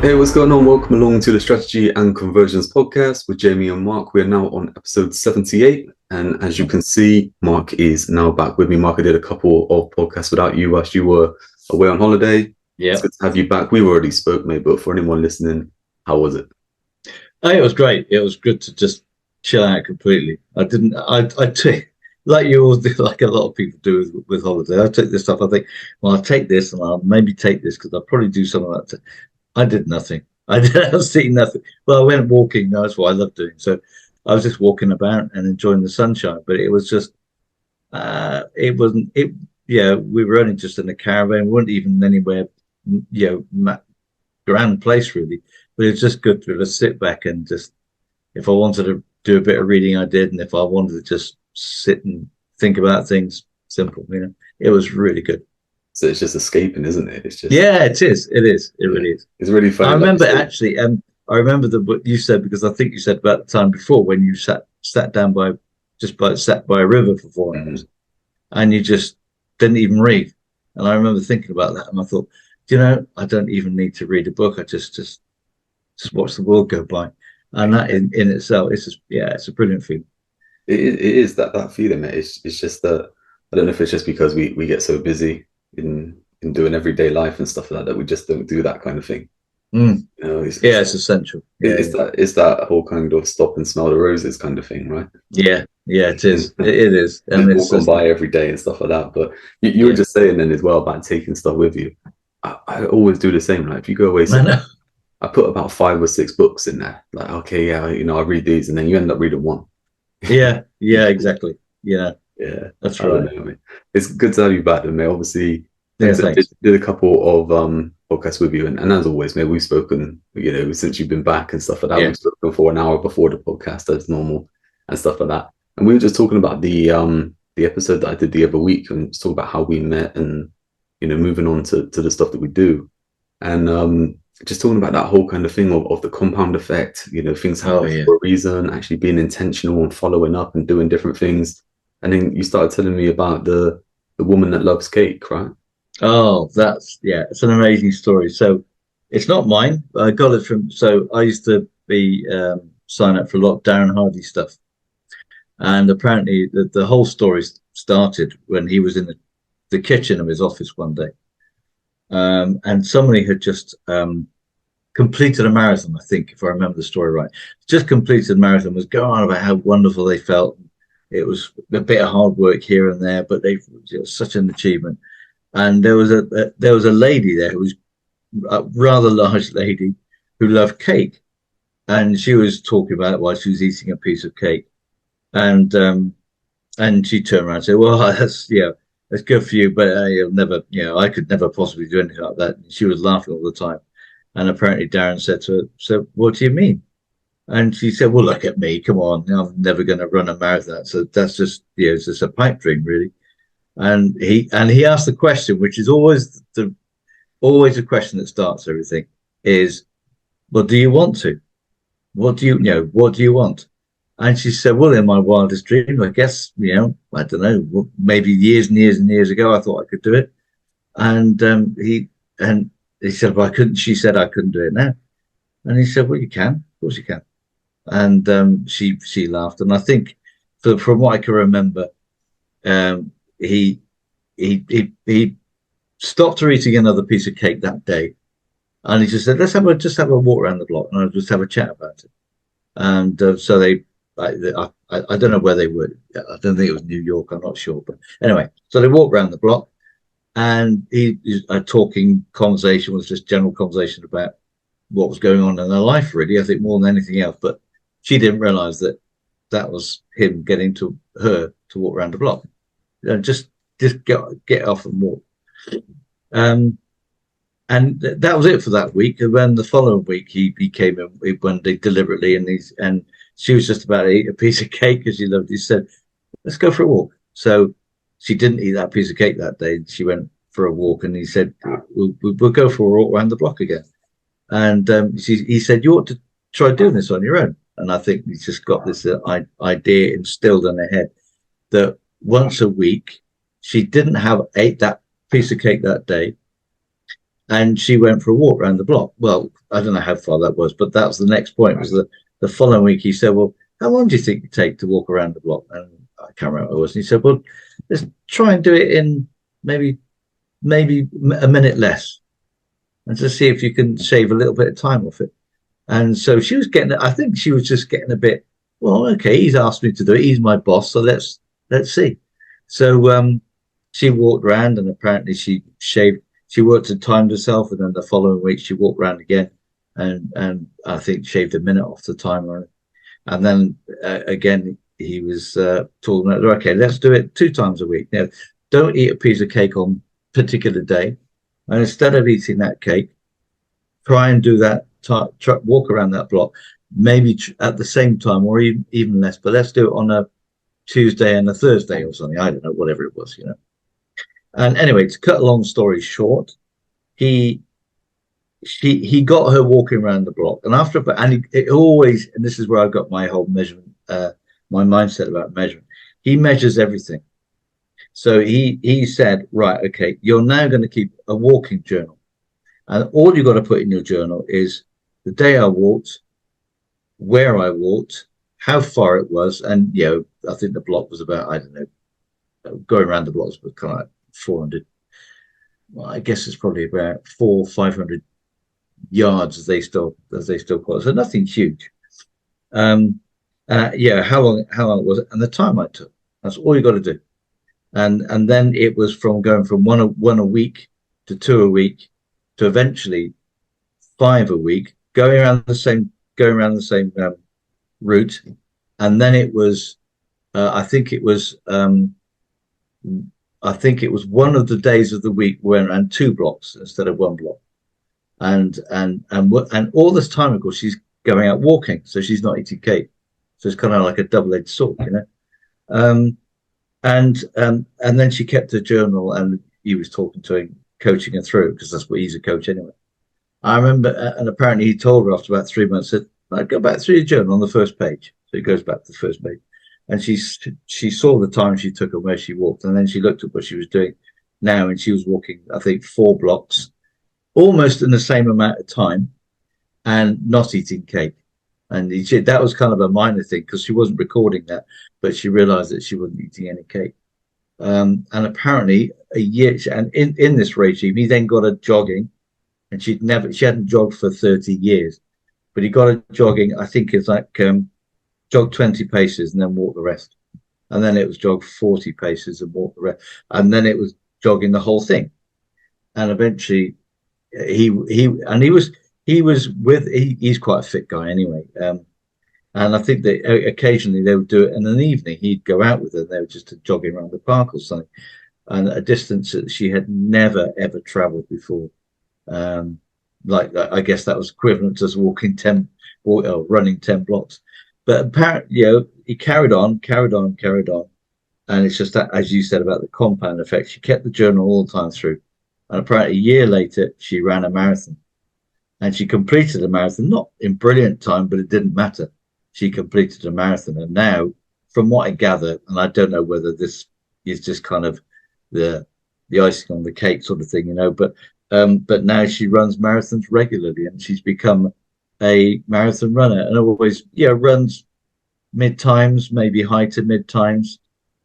Hey, what's going on? Welcome along to the Strategy and Conversions podcast with Jamie and Mark. We're now on episode 78. And as you can see, Mark is now back with me. Mark, I did a couple of podcasts without you whilst you were away on holiday. Yeah. It's good to have you back. We already spoke, mate, but for anyone listening, how was it? Oh, it was great. It was good to just chill out completely. I took, like you always do, like a lot of people do with holiday. I took this stuff. I think, well, I'll take this and I'll maybe take this because I'll probably do something like that. I did nothing. I did absolutely nothing. Well, I went walking. That's what I love doing. So I was just walking about and enjoying the sunshine. But it was just, it wasn't, it, yeah, we were only just in a caravan. We weren't even anywhere, grand place really. But it's just good to just sit back and just, if I wanted to do a bit of reading, I did. And if I wanted to just sit and think about things, simple, it was really good. So it's just escaping, isn't it? It's just, Yeah, it is. It is. It really is. it's really I funny. remember actually, I remember what you said because I think you said about the time before when you sat down sat by a river for 4 hours and you just didn't even read. And I remember thinking about that and I thought, I don't even need to read a book. I just watch the world go by. And that in itself, it's a brilliant feeling. It is that feeling, mate. It's just that I don't know if it's just because we get so busy in doing everyday life and stuff like that we just don't do that kind of thing. Mm. It's Essential. it's that whole kind of stop and smell the roses kind of thing, right? Yeah, it is. It is. And it's walk on by every day and stuff like that. But you were just saying then as well about taking stuff with you. I always do the same. Like if you go away, I put about 5 or 6 books in there. Like, okay, yeah, I read these, and then you end up reading one. Yeah, exactly. Yeah, that's right. Know, it's good to have you back, then, mate. Obviously, Yeah, thanks. did a couple of podcasts with you, and as always, mate, we've spoken, since you've been back and stuff like that. We've spoken for an hour before the podcast as normal and stuff like that. And we were just talking about the episode that I did the other week, and just talk about how we met and moving on to the stuff that we do, and just talking about that whole kind of thing of the compound effect. Things happen for a reason, actually being intentional and following up and doing different things. And then you started telling me about the woman that loves cake, right? Oh, it's an amazing story. So it's not mine. I got it from, so I used to be sign up for a lot of Darren Hardy stuff. And apparently the whole story started when he was in the kitchen of his office one day. And somebody had just completed a marathon, I think, if I remember the story right. Just completed a marathon, was going on about how wonderful they felt. It was a bit of hard work here and there, but it was such an achievement. And there was a lady there who was a rather large lady who loved cake, and she was talking about it while she was eating a piece of cake, and she turned around and said, "Well, that's good for you, but you'll never, I could never possibly do anything like that." And she was laughing all the time, and apparently Darren said to her, "So what do you mean?" And she said, "Well, look at me, come on, I'm never going to run a marathon, so that's just it's just a pipe dream, really." And he asked the question, which is always a question that starts everything, is, "Well, do you want to? What do you want?" And she said, "Well, in my wildest dream, I guess, I don't know, maybe years and years and years ago, I thought I could do it." And he said, "Well, I couldn't." She said, "I couldn't do it now." And he said, "Well, you can, of course you can." And she laughed. And I think, from what I can remember, he stopped her eating another piece of cake that day, and he just said, "Let's have a walk around the block, and I'll just have a chat about it." And so I don't know where they were. I don't think it was New York. I'm not sure, but anyway, so they walked around the block, and a talking conversation was just general conversation about what was going on in their life, really. I think more than anything else, but she didn't realize that was him getting to her to walk around the block. Just get off and walk. And that was it for that week. And then the following week, he came in one day deliberately, and she was just about to eat a piece of cake because she loved it. He said, "Let's go for a walk." So she didn't eat that piece of cake that day. She went for a walk, and he said, "We'll go for a walk around the block again." And he said, "You ought to try doing this on your own." And I think he's just got this idea instilled in her head that once a week, she didn't ate that piece of cake that day, and she went for a walk around the block. Well, I don't know how far that was, but that was the next point. Was the following week he said, "Well, how long do you think it take to walk around the block?" And I can't remember what it was. And he said, "Well, let's try and do it in maybe a minute less, and to see if you can shave a little bit of time off it." And so she was getting, I think she was just getting a bit, well, okay, he's asked me to do it. He's my boss, so let's see. So she walked around, and apparently she shaved. She worked and timed herself, and then the following week she walked around again, and I think shaved a minute off the timer. And then again, he was talking about, okay, let's do it 2 times a week. Now, don't eat a piece of cake on a particular day, and instead of eating that cake, try and do that. Walk around that block, maybe at the same time, or even less. But let's do it on a Tuesday and a Thursday or something. I don't know, whatever it was, And anyway, to cut a long story short, he got her walking around the block, and it always, and this is where I got my whole measurement, my mindset about measurement. He measures everything. So he said, right, okay, you're now going to keep a walking journal, and all you've got to put in your journal is the day I walked, where I walked, how far it was, and I think the block was about, I don't know, going around the blocks was kind of like 400. Well, I guess it's probably about 400-500 yards as they still call it. So nothing huge. How long it was, and the time I took. That's all you got to do. And then it was from going from one a week to 2 a week to eventually 5 a week, going around the same route. And then it was I think it was one of the days of the week we went around 2 blocks instead of 1 block. And all this time, of course, she's going out walking, so she's not eating cake. So it's kind of like a double-edged sword, And then she kept her journal, and he was talking to her, coaching her through, because that's what he's a coach anyway. I remember, and apparently he told her after about 3 months, said, "I'd go back through your journal on the first page." So he goes back to the first page, and she saw the time she took and where she walked, and then she looked at what she was doing now, and she was walking, I think, 4 blocks, almost in the same amount of time, and not eating cake. And that was kind of a minor thing because she wasn't recording that, but she realized that she wasn't eating any cake. And apparently a year, and in this regime, he then got her jogging, and she hadn't jogged for 30 years, but he got her jogging. I think it's like jog 20 paces and then walk the rest. And then it was jog 40 paces and walk the rest. And then it was jogging the whole thing. And eventually he's quite a fit guy anyway. And I think that occasionally they would do it in an evening. He'd go out with her. They were just jogging around the park or something, and a distance that she had never ever travelled before. Like I guess that was equivalent to us walking 10 or running 10 blocks. But apparently, he carried on, and it's just that, as you said about the compound effect. She kept the journal all the time through, and apparently a year later she ran a marathon. And she completed a marathon, not in brilliant time, but it didn't matter. She completed a marathon. And now, from what I gather, and I don't know whether this is just kind of the icing on the cake sort of thing, but now she runs marathons regularly, and she's become a marathon runner, and always runs mid times, maybe high to mid times.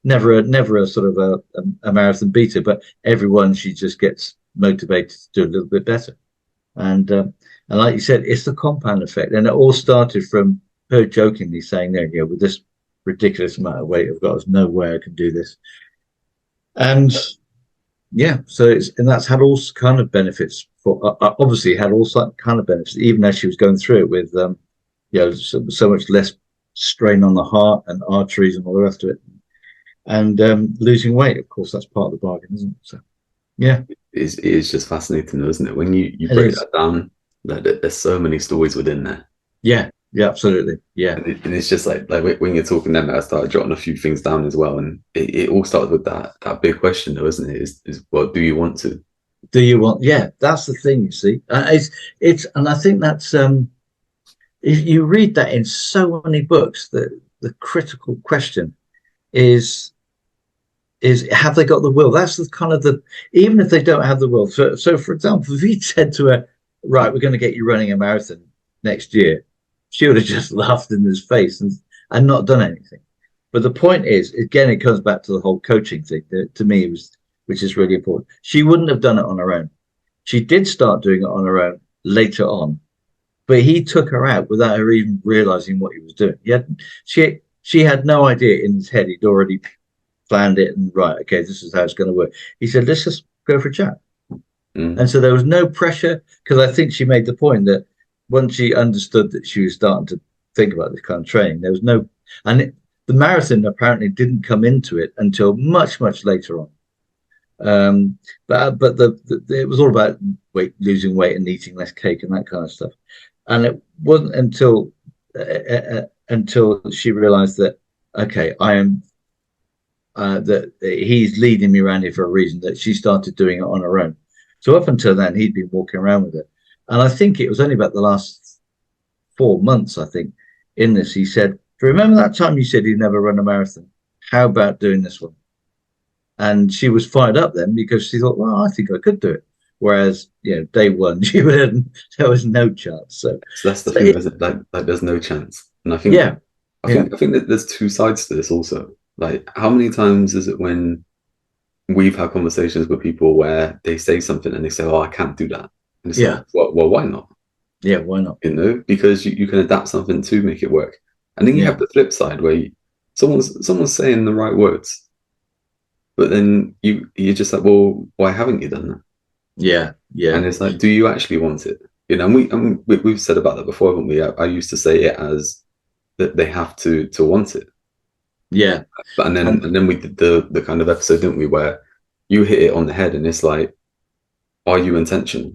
Never a sort of a marathon beater, but everyone she just gets motivated to do a little bit better. And like you said, it's the compound effect. And it all started from her jokingly saying, with this ridiculous amount of weight, I've got no way I can do this. And so that's had all kind of benefits for, obviously had all kind of benefits, even as she was going through it with, so much less strain on the heart and arteries and all the rest of it. And losing weight, of course, that's part of the bargain, isn't it? So, yeah. It is just fascinating, isn't it? When you break that down, there's so many stories within there. Yeah, absolutely. Yeah. And it's just like when you're talking then, I started jotting a few things down as well. And it all started with that big question though, isn't it? Is well, do you want to? Do you want? Yeah, that's the thing, you see. It's and I think that's if you read that in so many books, the critical question is is have they got the will? That's the kind of the, even if they don't have the will. So for example, if he said to her, right, we're going to get you running a marathon next year, she would have just laughed in his face and not done anything. But the point is, again, it comes back to the whole coaching thing that to me was, which is really important. She wouldn't have done it on her own. She did start doing it on her own later on, but he took her out without her even realizing what he was doing. She had no idea in his head. He'd already planned it and right, okay, this is how it's going to work. He said, let's just go for a chat. And so there was no pressure, because I think she made the point that once she understood that she was starting to think about this kind of training, there was no, and the marathon apparently didn't come into it until much, much later on. But it was all about losing weight and eating less cake and that kind of stuff. And it wasn't until she realized that, okay, I am, that he's leading me around here for a reason, that she started doing it on her own. So up until then, he'd been walking around with it. And I think it was only about the last 4 months, I think, in this, he said, remember that time you said you'd never run a marathon? How about doing this one? And she was fired up then because she thought, well, I think I could do it. Whereas, day one, there was no chance. So that's the thing, isn't it? Like there's no chance. And I think, I think that there's two sides to this also. Like, how many times is it when we've had conversations with people where they say something and they say, oh, I can't do that. And it's like, well, why not? Yeah, why not? Because you can adapt something to make it work. And then you have the flip side where someone's saying the right words, but then you're just like, well, why haven't you done that? Yeah. And it's like, do you actually want it? And we've said about that before, haven't we? I used to say it as that they have to want it. Yeah. And then we did the kind of episode, didn't we, where you hit it on the head and it's like, are you intentional?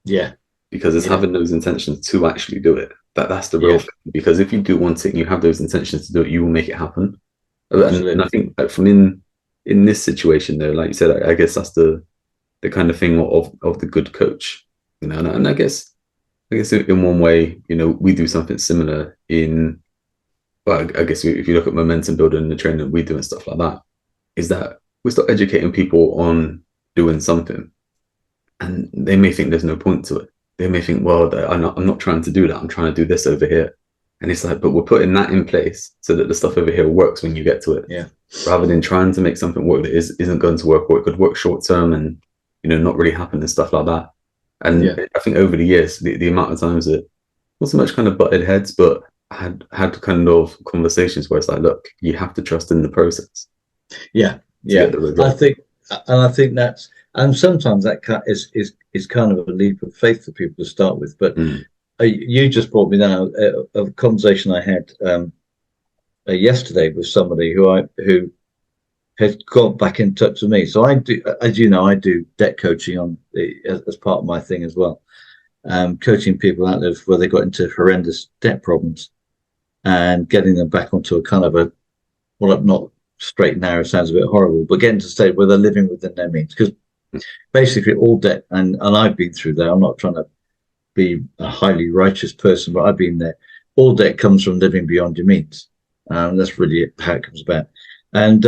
Yeah. Because it's having those intentions to actually do it. That's the real thing. Because if you do want it and you have those intentions to do it, you will make it happen. And I think that from in this situation though, like you said, I guess that's the kind of thing of the good coach. And I guess in one way, we do something similar well, I guess if you look at momentum building and the training we do and stuff like that, is that we start educating people on doing something, and they may think there's no point to it. They may think, well, I'm not trying to do that. I'm trying to do this over here, and it's like, but we're putting that in place so that the stuff over here works when you get to it. Yeah. Rather than trying to make something work that isn't going to work, or it could work short term and not really happen and stuff like that. And I think over the years, the amount of times that not so much kind of butted heads, but had kind of conversations where it's like, look, you have to trust in the process. Yeah. I think that's, and sometimes that is kind of a leap of faith for people to start with. But you just brought me down a conversation I had yesterday with somebody who had got back in touch with me. So I do, as you know, I do debt coaching as part of my thing as well. Coaching people out of where they got into horrendous debt problems and getting them back onto a kind of not straight and narrow, sounds a bit horrible, but getting to a state where they're living within their means. Because basically all debt, and I've been through that. I'm not trying to be a highly righteous person, but I've been there. All debt comes from living beyond your means. That's really how it comes about. And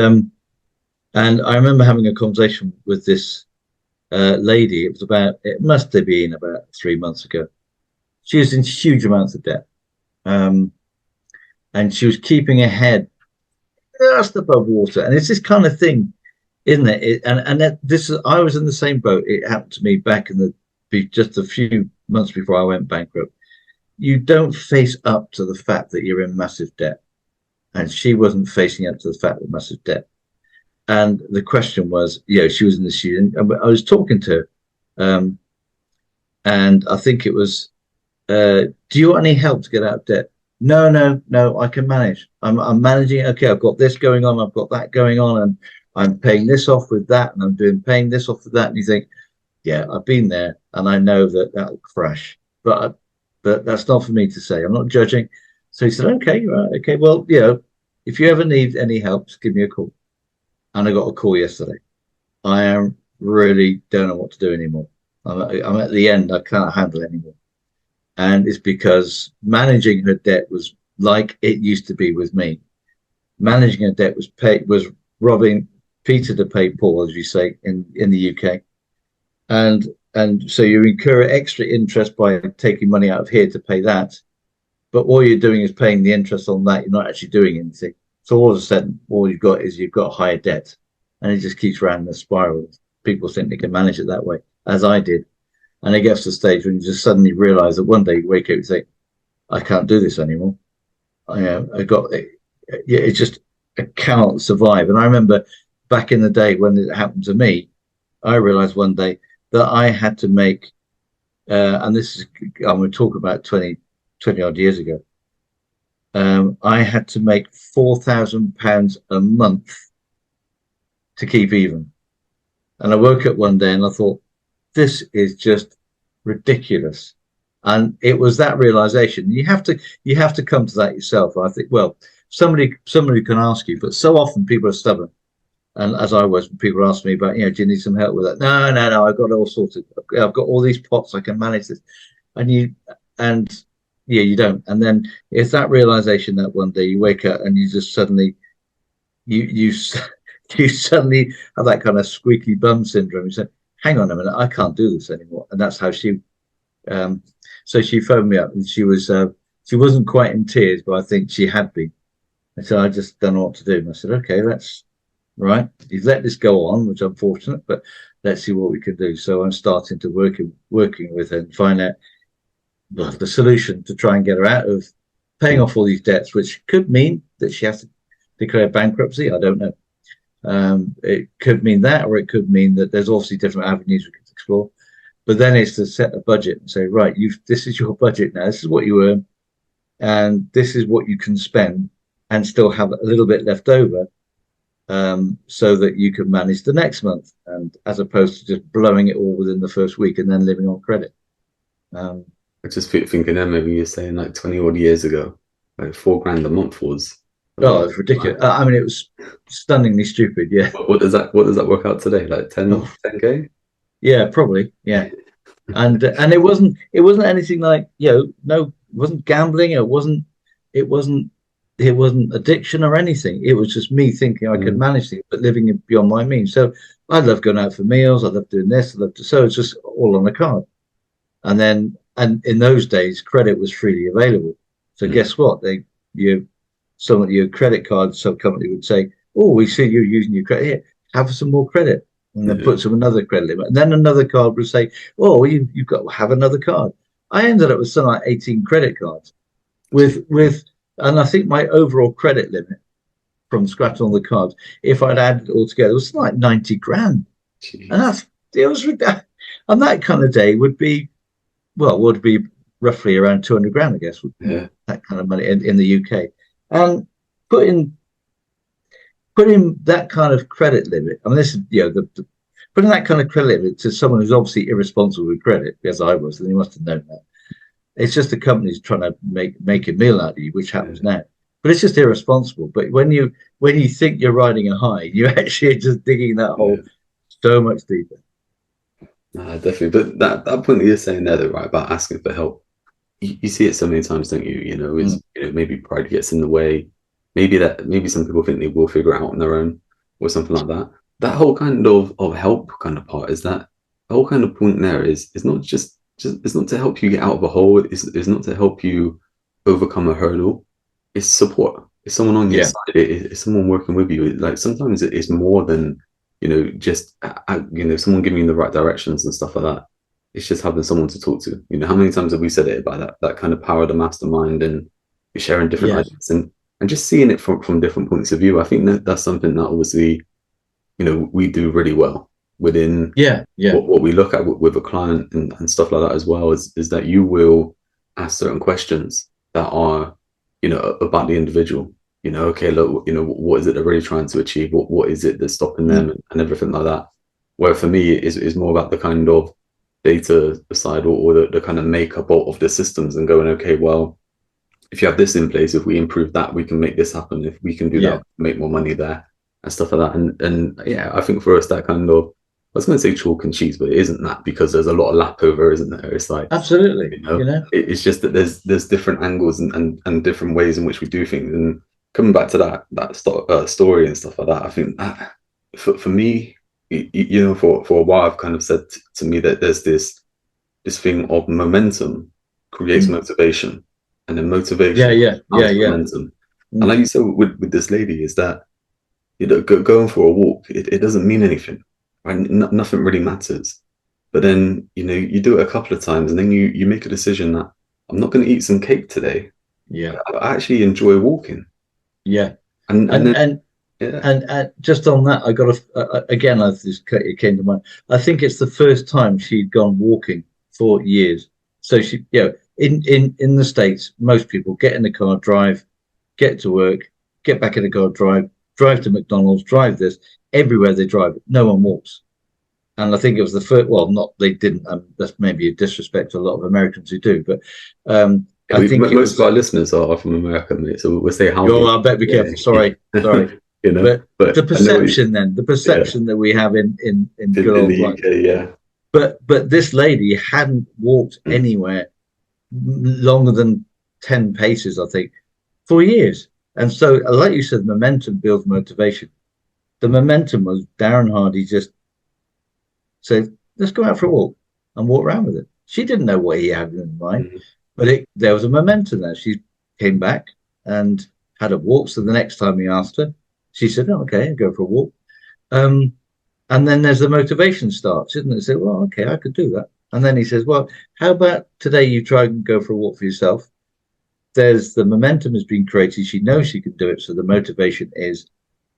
I remember having a conversation with this lady. It must have been about 3 months ago. She was in huge amounts of debt. And she was keeping her head just above water. And it's this kind of thing, isn't it? I was in the same boat. It happened to me back just a few months before I went bankrupt. You don't face up to the fact that you're in massive debt. And she wasn't facing up to the fact of massive debt. And the question was, she was in the student. And I was talking to her, and I think it was, do you want any help to get out of debt? No, I can manage. I'm managing it. Okay, I've got this going on, I've got that going on, and I'm paying this off with that, and I'm paying this off with that. And you think, yeah, I've been there, and I know that'll crash. But that's not for me to say. I'm not judging. So he said, okay, right, okay, well, if you ever need any help, just give me a call. And I got a call yesterday. I really don't know what to do anymore. I'm at the end. I can't handle it anymore. And it's because managing her debt was like it used to be with me. Managing her debt was robbing Peter to pay Paul, as you say in the UK, and so you incur extra interest by taking money out of here to pay that, but all you're doing is paying the interest on that. You're not actually doing anything. So all of a sudden, all you've got higher debt, and it just keeps round the spiral. People think they can manage it that way, as I did, and it gets to the stage when you just suddenly realise that one day you wake up and say, "I can't do this anymore. I got it. Yeah, it's just I cannot survive." And I remember back in the day when it happened to me, I realised one day that I had to make, and this is I'm going to talk about 20 odd years ago. I had to make £4,000 a month to keep even. And I woke up one day and I thought, this is just ridiculous. And it was that realization. You have to come to that yourself. I think, well, somebody can ask you, but so often people are stubborn. And as I was, people ask me about, do you need some help with that? No, I've got it all sorted. I've got all these pots, I can manage this. And yeah, you don't. And then it's that realization that one day you wake up and you just suddenly you you suddenly have that kind of squeaky bum syndrome. You say, hang on a minute, I can't do this anymore. And that's how so she phoned me up, and she wasn't quite in tears, but I think she had been. And so I just don't know what to do. And I said, okay, that's right. You've let this go on, which is unfortunate, but let's see what we can do. So I'm starting to working with her and find out the solution to try and get her out of paying off all these debts, which could mean that she has to declare bankruptcy. I don't know. It could mean that, or it could mean that there's obviously different avenues we could explore. But then it's to set a budget and say, right, this is your budget now. This is what you earn, and this is what you can spend, and still have a little bit left over, so that you can manage the next month, and as opposed to just blowing it all within the first week and then living on credit. I just thinking then maybe you're saying like 20 odd years ago, like £4,000 a month was. Oh, it's ridiculous. I mean, it was stunningly stupid. Yeah. What does that work out today? Like 10K? Yeah, probably. Yeah. And it wasn't anything like, no, it wasn't gambling. It wasn't addiction or anything. It was just me thinking I could manage things, but living beyond my means. So I love going out for meals. I love doing this. So it's just all on the card. And in those days, credit was freely available. So guess what? Your credit card sub company would say, "Oh, we see you're using your credit. Here, have some more credit," and then put some another credit limit. And then another card would say, "Oh, you've got to have another card." I ended up with something like 18 credit cards, and I think my overall credit limit from scratch on the cards, if I'd added it all together, was like 90 grand. Jeez. And that kind of day would be roughly around 200 grand, I guess. That kind of money in the UK. And putting that kind of credit limit, I mean, this is, putting that kind of credit limit to someone who's obviously irresponsible with credit, as I was, and he must have known that. It's just the company's trying to make a meal out of you, which happens now. But it's just irresponsible. But when you think you're riding a high, you're actually just digging that hole so much deeper. Definitely. But that point that you're saying there, though, right, about asking for help, you see it so many times, don't you? Maybe pride gets in the way. Maybe some people think they will figure it out on their own or something like that. That whole kind of help kind of part, is that the whole kind of point there is not just it's not to help you get out of a hole. It's not to help you overcome a hurdle. It's support. It's someone on your side. It's someone working with you. Like sometimes it's more than just someone giving you the right directions and stuff like that. It's just having someone to talk to. How many times have we said it about that kind of power of the mastermind, and you're sharing different ideas and just seeing it from different points of view. I think that's something that obviously, we do really well within what we look at with a client and stuff like that as well, is that you will ask certain questions that are, about the individual. Okay, look, what is it they're really trying to achieve? What is it that's stopping them and everything like that? Where for me is more about the kind of data side or the kind of makeup of the systems, and going, okay, well, if you have this in place, if we improve that, we can make this happen. If we can do that, make more money there and stuff like that. And I think for us, that kind of, I was going to say chalk and cheese, but it isn't that, because there's a lot of lap over, isn't there? It's like, absolutely, it's just that there's different angles and different ways in which we do things. And coming back to that story and stuff like that, I think for me, for a while, I've kind of said to me that there's this thing of momentum creates Mm. motivation, and then Yeah, motivation yeah, yeah, compounds yeah. momentum. And like Mm. you said with this lady, is that going for a walk, it doesn't mean anything, right? Nothing really matters. But then you do it a couple of times, and then you make a decision that I'm not going to eat some cake today. Yeah, I actually enjoy walking, yeah. and And then and yeah, and just on that, I got again. It came to mind. I think it's the first time she'd gone walking for years. So she, in the States, most people get in the car, drive, get to work, get back in the car, drive to McDonald's, drive this. Everywhere they drive, no one walks. And I think it was the first. Well, not they didn't. That's maybe a disrespect to a lot of Americans who do, but I think it most of was. our listeners are from America, mate. So we'll say how Oh, many. I better be Yeah, careful. Sorry. But the but I know, the yeah, perception that we have in good in old the life. UK, yeah. But this lady hadn't walked Mm. anywhere longer than 10 paces, I think, for years. And so, like you said, momentum builds motivation. The momentum was Darren Hardy just said, let's go out for a walk and walk around with it. She didn't know what he had in mind, Mm. but there was a momentum there. She came back and had a walk. So the next time he asked her, she said, oh, okay, I'll go for a walk. Um, and then there's the motivation starts, isn't it? Say, well, okay, I could do that. And then he says, well, how about today you try and go for a walk for yourself? There's the momentum has been created. She knows she can do it. So the motivation is,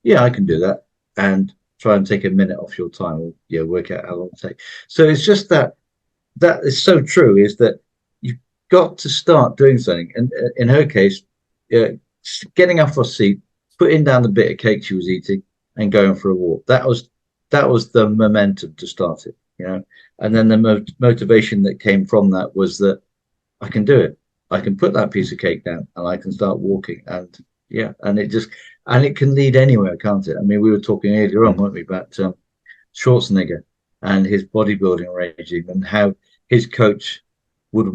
yeah, I can do that. And try and take a minute off your time or work out how long it takes. So it's just that is so true is that you've got to start doing something. And in her case, uh, getting off her seat, putting down the bit of cake she was eating, and going for a walk. That was the momentum to start it. And then the motivation that came from that was that I can do it. I can put that piece of cake down, and I can start walking. And yeah, and it can lead anywhere, can't it? I mean, we were talking earlier on, Mm. weren't we, about Schwarzenegger and his bodybuilding regime and how his coach would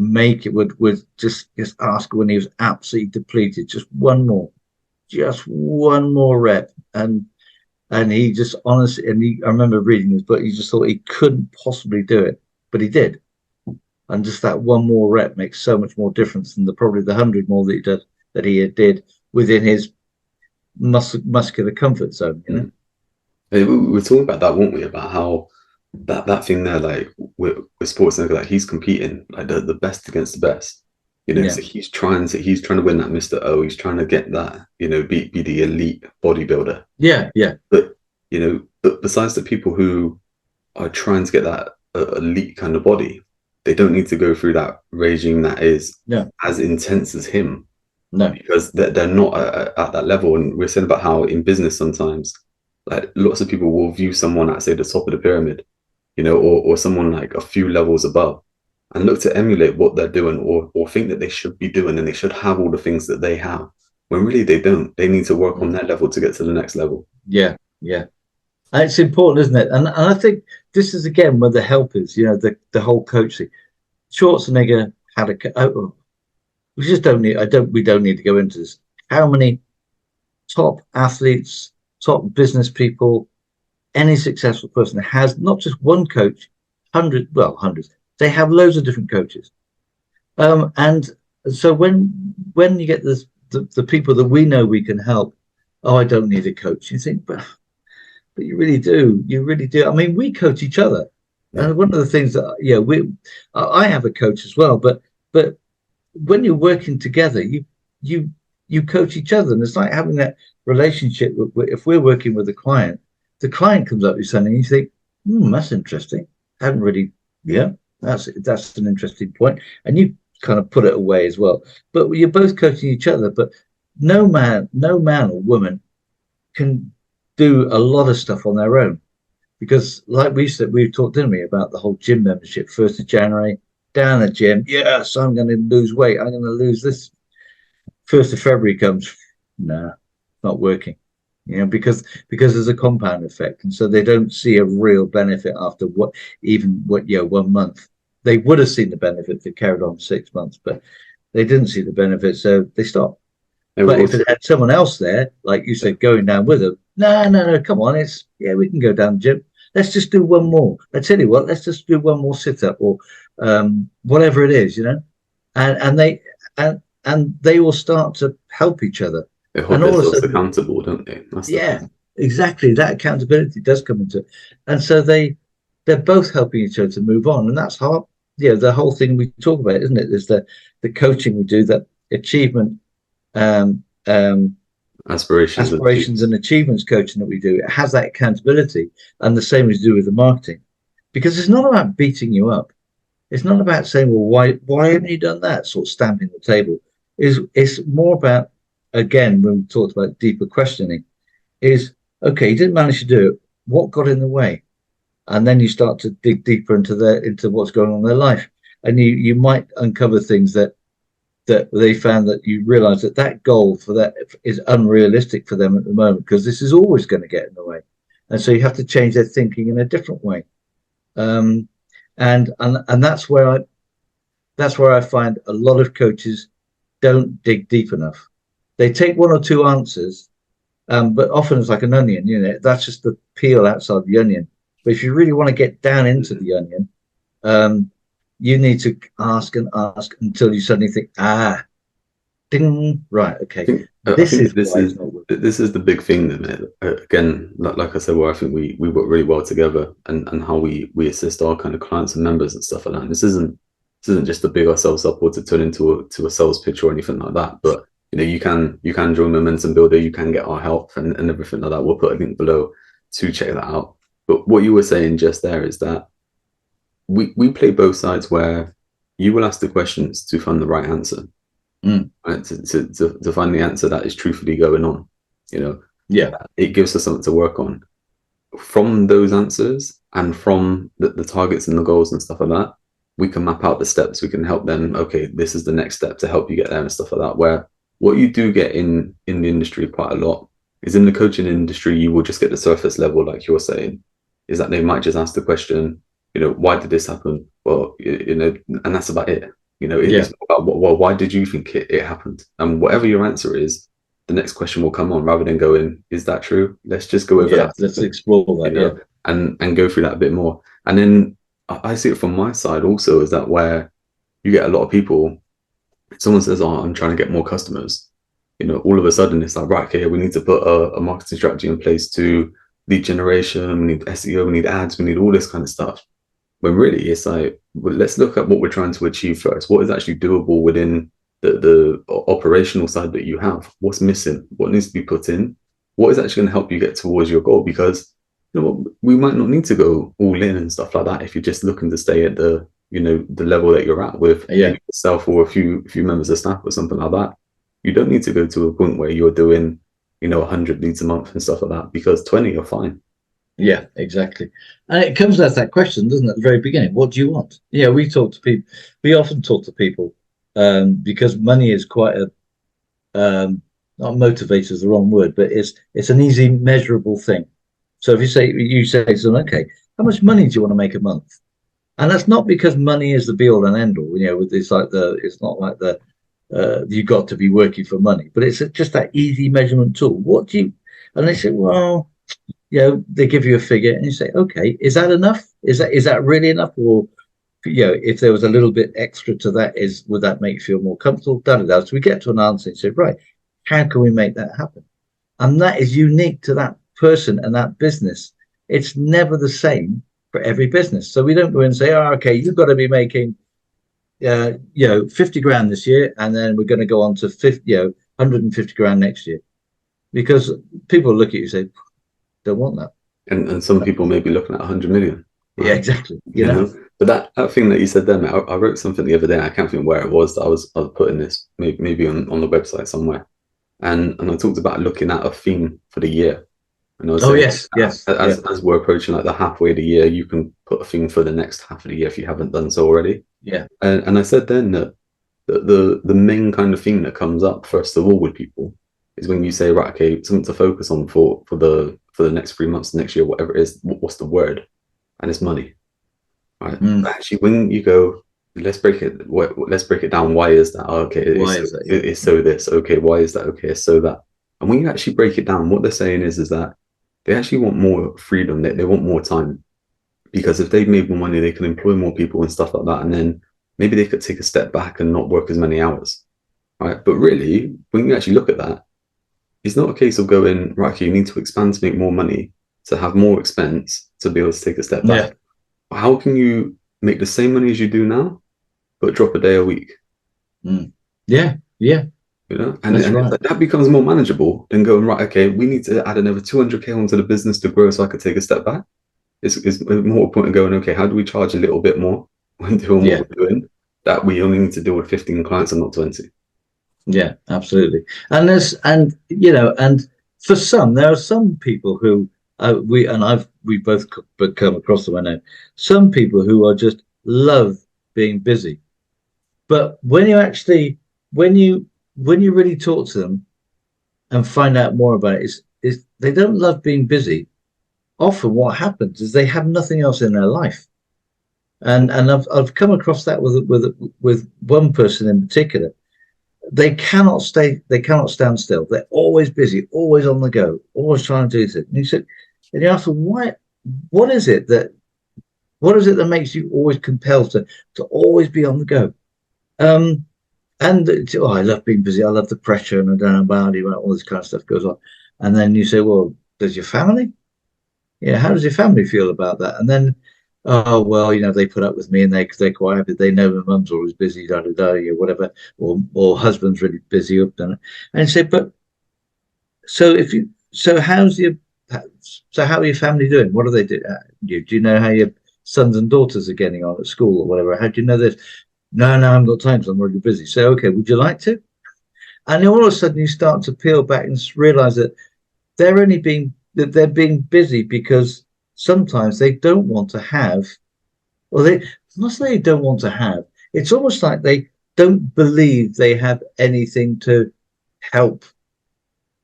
just ask when he was absolutely depleted, just one more rep, and he just honestly, I remember reading his book, he just thought he couldn't possibly do it, but he did, and just that one more rep makes so much more difference than probably the 100 more that he did within his muscular comfort zone. Mm. We were talking about that, weren't we? About how that thing there, like with sports, like he's competing like the best against the best. Yeah, So he's trying to win that Mr. O. He's trying to get that, be the elite bodybuilder. yeah, yeah, But but besides the people who are trying to get that elite kind of body, they don't need to go through that regime that is no, as intense as him, no, because they're not at that level. And we're saying about how in business sometimes, like lots of people will view someone at say the top of the pyramid, or someone like a few levels above, and look to emulate what they're doing, or think that they should be doing, and they should have all the things that they have, when really they don't. They need to work on their level to get to the next level. yeah, yeah. And it's important, isn't it? And I think this is again where the help is, the whole coaching. Schwarzenegger had we just don't need. We don't need to go into this. How many top athletes, top business people, any successful person has not just one coach, hundreds. They have loads of different coaches. And so when you get the people that we know we can help, oh, I don't need a coach. You think, but you really do. You really do. I mean, we coach each other. Yeah. And one of the things that, I have a coach as well, but when you're working together, you, you coach each other. And it's like having that relationship. If we're working with a client, the client comes up with something and you think, that's interesting. I haven't really, yeah, that's an interesting point. And you kind of put it away as well. But you're both coaching each other, but no man or woman can do a lot of stuff on their own because, like we said, we've talked, didn't we, about the whole gym membership. 1st of January, down the gym. Yes, I'm going to lose weight. I'm going to lose this. 1st of February comes. Nah, not working. Because there's a compound effect, and so they don't see a real benefit after 1 month. They would have seen the benefit if they carried on 6 months, but they didn't see the benefit, so they stopped. But if it had someone else there, like you said, going down with them, no, come on, we can go down the gym. Let's just do one more. I tell you what, let's just do one more sit up or whatever it is, and they will start to help each other. They hold themselves accountable, don't they? Yeah, exactly. That accountability does come into it, and so they're both helping each other to move on, and that's how the whole thing we talk about, isn't it? There's the coaching we do, that achievement, um, um, aspirations and achievements coaching that we do. It has that accountability, and the same as do with the marketing, because it's not about beating you up. It's not about saying, well, why haven't you done that? Sort of stamping the table. It's more about, again, when we talked about deeper questioning, is okay, you didn't manage to do it. What got in the way? And then you start to dig deeper into what's going on in their life, and you might uncover things that they found, that you realize that goal for that is unrealistic for them at the moment, because this is always going to get in the way, and so you have to change their thinking in a different way. And that's where I find a lot of coaches don't dig deep enough. They take one or two answers, but often it's like an onion, that's just the peel outside the onion. But if you really want to get down into the onion, you need to ask and ask until you suddenly think, ding, right, okay. This is the big thing, then. Again, like I said, where I think we work really well together, and how we assist our kind of clients and members and stuff like that. And this isn't just to big ourselves up or to turn into a sales pitch or anything like that. But you can join Momentum Builder, you can get our help and everything like that. We'll put a link below to check that out. But what you were saying just there is that we play both sides, where you will ask the questions to find the right answer, right? To find the answer that is truthfully going on. It gives us something to work on. From those answers and from the targets and the goals and stuff like that, we can map out the steps. We can help them. Okay, this is the next step to help you get there and stuff like that. Where what you do get in the industry quite a lot is, in the coaching industry, you will just get the surface level, like you're saying, is that they might just ask the question, why did this happen? Well, and that's about it. It's about, well, why did you think it happened? And whatever your answer is, the next question will come on, rather than going, is that true? Let's just go over that. Let's explore that, and go through that a bit more. And then I see it from my side also, is that where you get a lot of people, someone says, I'm trying to get more customers. All of a sudden it's like, right, okay, we need to put a marketing strategy in place to lead generation, we need SEO, we need ads, we need all this kind of stuff. When really it's like, well, let's look at what we're trying to achieve first. What is actually doable within the operational side that you have? What's missing? What needs to be put in? What is actually going to help you get towards your goal? Because we might not need to go all in and stuff like that if you're just looking to stay at the level that you're at with yourself or a few members of staff or something like that. You don't need to go to a point where you're doing 100 leads a month and stuff like that, because 20 are fine. Yeah, exactly. And it comes out that question, doesn't it, at the very beginning? What do you want? We talk to people. We often talk to people because money is quite a not motivator is the wrong word, but it's an easy measurable thing. So if you say to them, okay, how much money do you want to make a month? And that's not because money is the be all and end all. It's not like you got to be working for money, but it's just that easy measurement tool. What do you? And they say, well, they give you a figure, and you say, okay, is that enough? Is that really enough? Or if there was a little bit extra to that, would that make you feel more comfortable? So we get to an answer and say, right, how can we make that happen? And that is unique to that person and that business. It's never the same for every business. So we don't go and say, okay, you've got to be making 50 grand this year, and then we're going to go on to 150 grand next year, because people look at you and say, don't want that. And some people may be looking at 100 million. Right? Yeah, exactly. But that thing that you said there, I wrote something the other day. I can't think where it was. I was putting this maybe on the website somewhere, and I talked about looking at a theme for the year. And I was saying, as we're approaching like the halfway of the year, you can put a theme for the next half of the year if you haven't done so already. Yeah. And I said then that the main kind of thing that comes up first of all with people is when you say, right, okay, something to focus on for the next 3 months, next year, whatever it is, what's the word? And it's money, right? Actually, when you go, let's break it down. Why is that? Oh, okay, Why is that? Yeah. it's so this. Okay, why is that? Okay, it's so that. And when you actually break it down, what they're saying is that they actually want more freedom. They want more time, because if they've made more money, they can employ more people and stuff like that. And then maybe they could take a step back and not work as many hours, right? But really, when you actually look at that, it's not a case of going, right, okay, you need to expand to make more money, to have more expense, to be able to take a step Yeah. back. How can you make the same money as you do now, but drop a day a week? Mm. Yeah. Yeah. You know, That's and right. that becomes more manageable than going, right, okay, we need to add another 200K onto the business to grow so I could take a step back. It's more a point of going, okay, how do we charge a little bit more when doing what Yeah. we're doing, that we only need to deal with 15 clients and not 20? Yeah, absolutely. And and for some, there are some people who we both come across them. I know some people who are just love being busy, but when you when you really talk to them and find out more about it, is they don't love being busy. Often, what happens is they have nothing else in their life, and I've come across that with one person in particular. They cannot stand still. They're always busy, always on the go, always trying to do things. And he said, and you ask them, why, what is it that what is it that makes you always compelled to always be on the go? Um, and I love being busy. I love the pressure, and I don't know about it, all this kind of stuff goes on. And then you say, well, does your family? Yeah, how does your family feel about that? And then, oh well, they put up with me, and they're quite happy. They know my mum's always busy, da da da, or whatever, or husband's really busy up there. And you say, but so if you so how's your so how are your family doing? What do they do? Do you know how your sons and daughters are getting on at school or whatever? How do you know this? No, no, I haven't got time, so I'm really busy. So okay, would you like to? And then all of a sudden you start to peel back and realize they're being busy because sometimes they don't want to have, or they not say they don't want to have. It's almost like they don't believe they have anything to help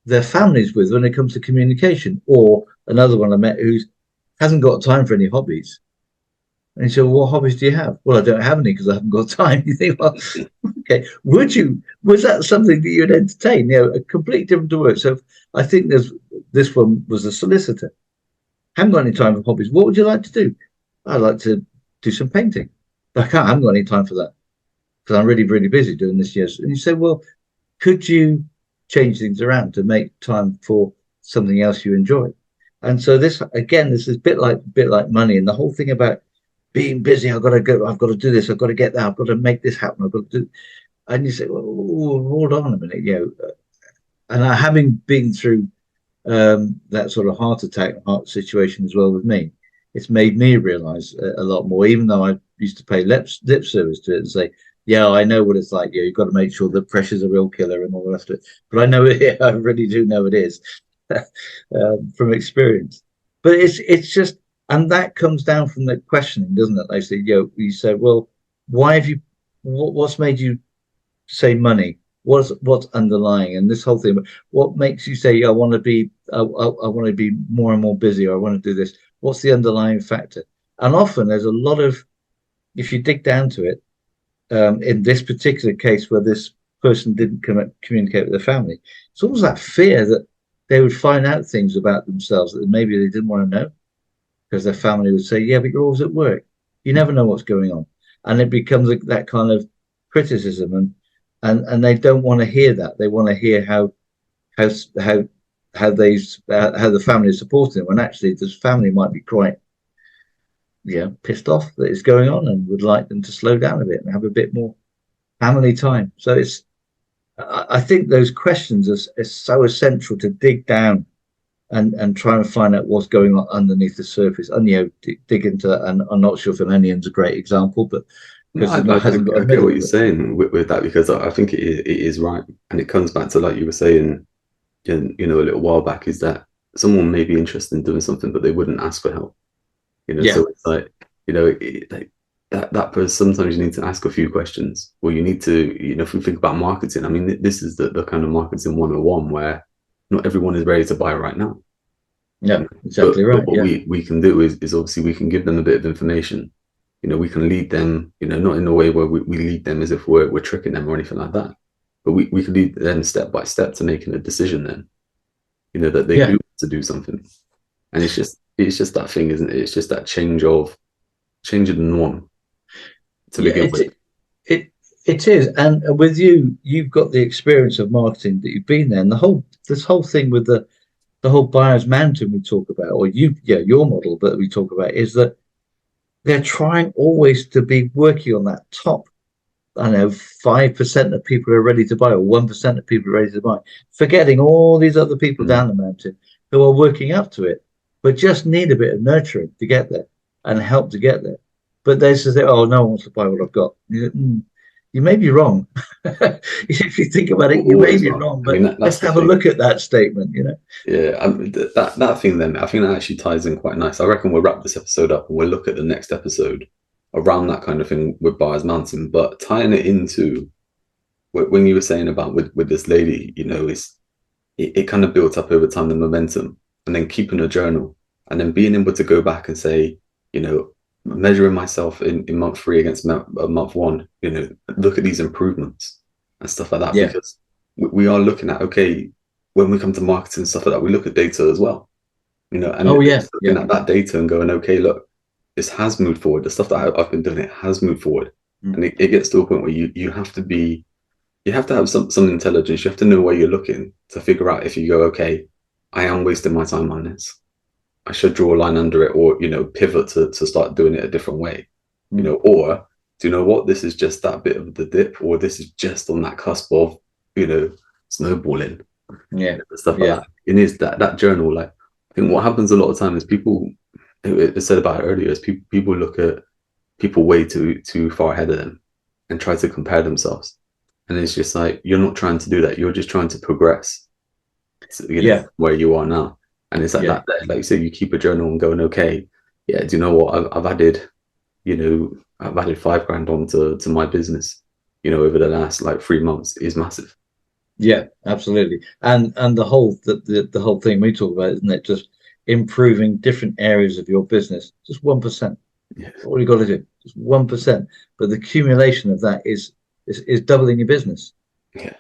their families with when it comes to communication. Or another one I met who hasn't got time for any hobbies. And he said, well, what hobbies do you have? Well, I don't have any because I haven't got time. You think, well, okay, was that something that you'd entertain? A completely different to work. So I think this one was a solicitor. Haven't got any time for hobbies. What would you like to do? I'd like to do some painting. I haven't got any time for that because I'm really, really busy doing this year. And you say, well, could you change things around to make time for something else you enjoy? And so this is a bit like money, and the whole thing about being busy. I've got to go. I've got to do this. I've got to get that. I've got to make this happen. I've got to do. And you say, well, hold on a minute, And having been through that sort of heart attack, heart situation as well with me, it's made me realize a lot more. Even though I used to pay lip service to it and say, "Yeah, I know what it's like. You've got to make sure that pressure's a real killer and all the rest of it." But I know it. I really do know it is from experience. But it's just, and that comes down from the questioning, doesn't it? They say, you said, well, why have you? What's made you say money? What's underlying? And this whole thing, what makes you say I want to be I want to be more and more busy, or I want to do this? What's the underlying factor? And often there's a lot of, if you dig down to it, in this particular case where this person didn't communicate with their family, it's almost that fear that they would find out things about themselves that maybe they didn't want to know, because their family would say, yeah, but you're always at work, you never know what's going on. And it becomes that kind of criticism, and they don't want to hear that. They want to hear how how how the family is supporting them, when actually the family might be quite pissed off that it's going on and would like them to slow down a bit and have a bit more family time. So I think those questions are so essential to dig down and try and find out what's going on underneath the surface, and dig into that. And I'm not sure if an onion's a great example, but No, because it hasn't got a I get middle. what you're saying with that, because I think it is right. And it comes back to, like you were saying, a little while back, is that someone may be interested in doing something, but they wouldn't ask for help. Yeah, So it's like, like that person, sometimes you need to ask a few questions, or you need to, if we think about marketing, I mean, this is the kind of marketing 101, where not everyone is ready to buy right now. yeah, But exactly right. what Yeah, we can do is obviously we can give them a bit of information, we can lead them, not in a way where we lead them as if we're tricking them or anything like that. But we can lead them step by step to making a decision then, that they do Yeah. want to do something. And it's just that thing, isn't it? It's just that change of the norm to Yeah, begin with. it is. And with you, you've got the experience of marketing that you've been there. And this whole thing with the whole buyer's mountain we talk about, or your model that we talk about, is that they're trying always to be working on that top, I know, 5% of people are ready to buy, or 1% of people are ready to buy, forgetting all these other people Mm. down the mountain who are working up to it, but just need a bit of nurturing to get there and help to get there. But they say, oh, no one wants to buy what I've got. You may be wrong. If you think about it, you may Always be wrong. wrong, I mean, but that's let's the have a thing. look at that statement. Yeah, that thing then, I think that actually ties in quite nice. I reckon we'll wrap this episode up and we'll look at the next episode around that kind of thing with Buyers Mountain, but tying it into when you were saying about with this lady, it kind of built up over time, the momentum, and then keeping a journal, and then being able to go back and say, measuring myself in month 3 against month 1, look at these improvements and stuff like that, Yeah. because we are looking at, okay, when we come to marketing and stuff like that, we look at data as well, and Oh, yeah. looking Yeah. at that data and going, okay, look, this has moved forward. The stuff that I've been doing, it has moved forward, Mm. and it gets to a point where you have to be you have to have some intelligence. You have to know where you're looking to figure out if you go, okay, I am wasting my time on this. I should draw a line under it, or pivot to start doing it a different way. Mm. Or do you know what? This is just that bit of the dip, or this is just on that cusp of snowballing, Yeah. stuff like Yeah. that. It is that journal. Like, I think what happens a lot of time is people. It said about it earlier is people look at people way too far ahead of them and try to compare themselves. And it's just like, you're not trying to do that. You're just trying to progress, Yeah. where you are now. And it's like Yeah. that, like you say, you keep a journal and going, okay, yeah, do you know what? I've added 5 grand onto my business, over the last like 3 months is massive. Yeah, absolutely. And the whole thing we talk about, isn't it? Just improving different areas of your business. Just 1%. Yeah. All you got to do, just 1%. But the accumulation of that is doubling your business. Yeah.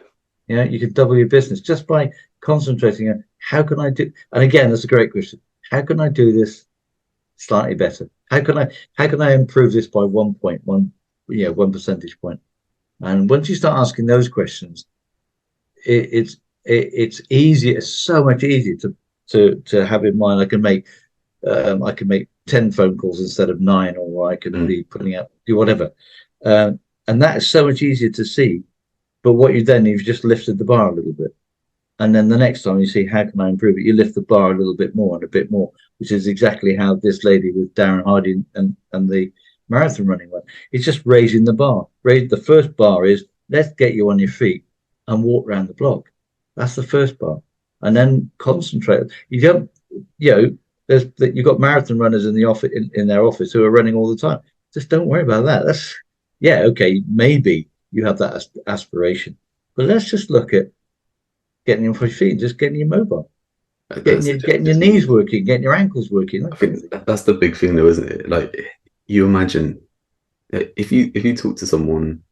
You could double your business just by concentrating on how can I do. And again, that's a great question. How can I do this slightly better? How can I improve this by 1.1, 1 percentage point? And once you start asking those questions, it's easier. It's so much easier to have in mind. I can make 10 phone calls instead of 9, or I can be putting out, do whatever, and that is so much easier to see. But what you've just lifted the bar a little bit, and then the next time you see how can I improve it, you lift the bar a little bit more and a bit more, which is exactly how this lady with Darren Hardy and the marathon running went. It's just raising the bar. The first bar is, let's get you on your feet and walk around the block. That's the first bar, and then concentrate. You don't, you've got marathon runners in the office in their office who are running all the time. Just don't worry about that. Okay, maybe you have that aspiration, but let's just look at getting you on your feet, just getting you mobile, getting your knees working, getting your ankles working. I think that's the big thing, though, isn't it? Like, you imagine if you talk to someone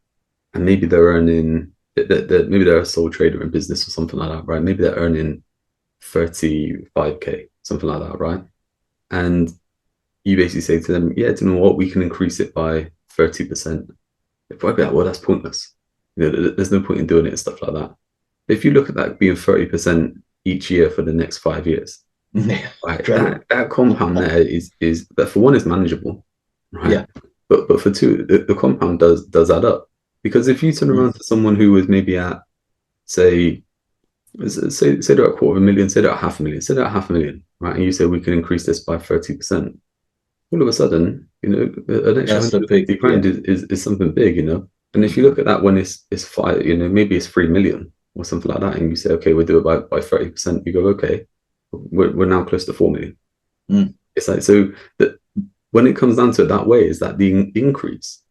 and maybe they're earning maybe they're a sole trader in business or something like that, right? Maybe they're earning 35k, something like that, right? And you basically say to them, yeah, do you know what? We can increase it by 30%. They'd probably be like, well, that's pointless. There's no point in doing it and stuff like that. But if you look at that being 30% each year for the next 5 years, Yeah, right? That compound there is that, for one, is manageable, right? Yeah. But for two, the compound does add up. Because if you turn around to someone who was maybe at, say they're at 250,000, say they're at 500,000, say they're at 500,000, right? And you say we can increase this by 30%. All of a sudden, an extra 150 grand is something big, And if you look at that when it's 5, maybe it's 3 million or something like that, and you say, okay, we'll do it by 30%, you go, okay, we're now close to 4 million. It's like, so that when it comes down to it that way, is that the increase,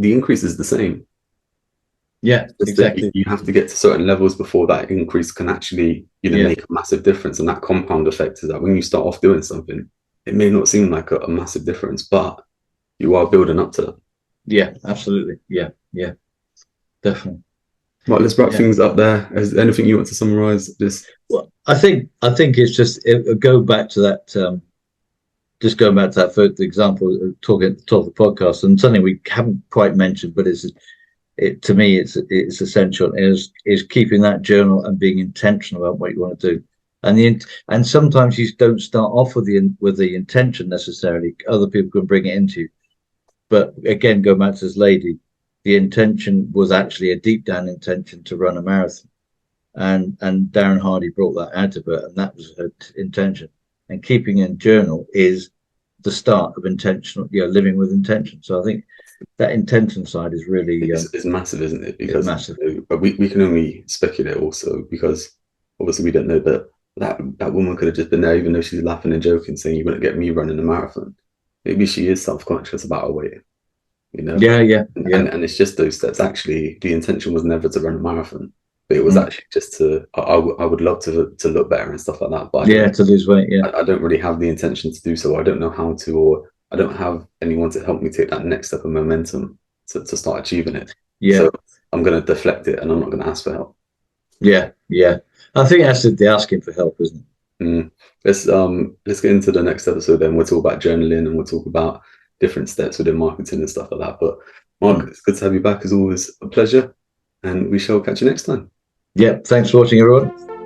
the increase is the same. Yeah, exactly. You have to get to certain levels before that increase can actually, make a massive difference. And that compound effect is that when you start off doing something, it may not seem like a massive difference, but you are building up to that. Yeah, absolutely. Yeah, definitely. Right, let's wrap things up there. Is there anything you want to summarize? Well, I think it's just go back to that. Just going back to that for the example talking at the top of the podcast, and something we haven't quite mentioned, but to me it's essential is keeping that journal and being intentional about what you want to do. And sometimes you don't start off with the intention necessarily. Other people can bring it into you. But again, going back to this lady, the intention was actually a deep down intention to run a marathon. And Darren Hardy brought that out of her, and that was her intention. And keeping a journal is the start of intentional, living with intention. So I think that intention side is really it's massive, isn't it? Because massive. We can only speculate also, because obviously we don't know that woman could have just been there, even though she's laughing and joking, saying you wouldn't get me running a marathon. Maybe she is self-conscious about her weight, Yeah. And it's just those steps. Actually, the intention was never to run a marathon, but it was actually just to I would love to look better and stuff like that. But to lose weight. I don't really have the intention to do so. I don't know how to, or I don't have anyone to help me take that next step of momentum to start achieving it. So I'm going to deflect it, and I'm not going to ask for help. Yeah. I think that's the asking for help, isn't it? Let's get into the next episode. Then we'll talk about journaling, and we'll talk about different steps within marketing and stuff like that. But Mark, it's good to have you back, as always. A pleasure, and we shall catch you next time. Yeah, thanks for watching, everyone.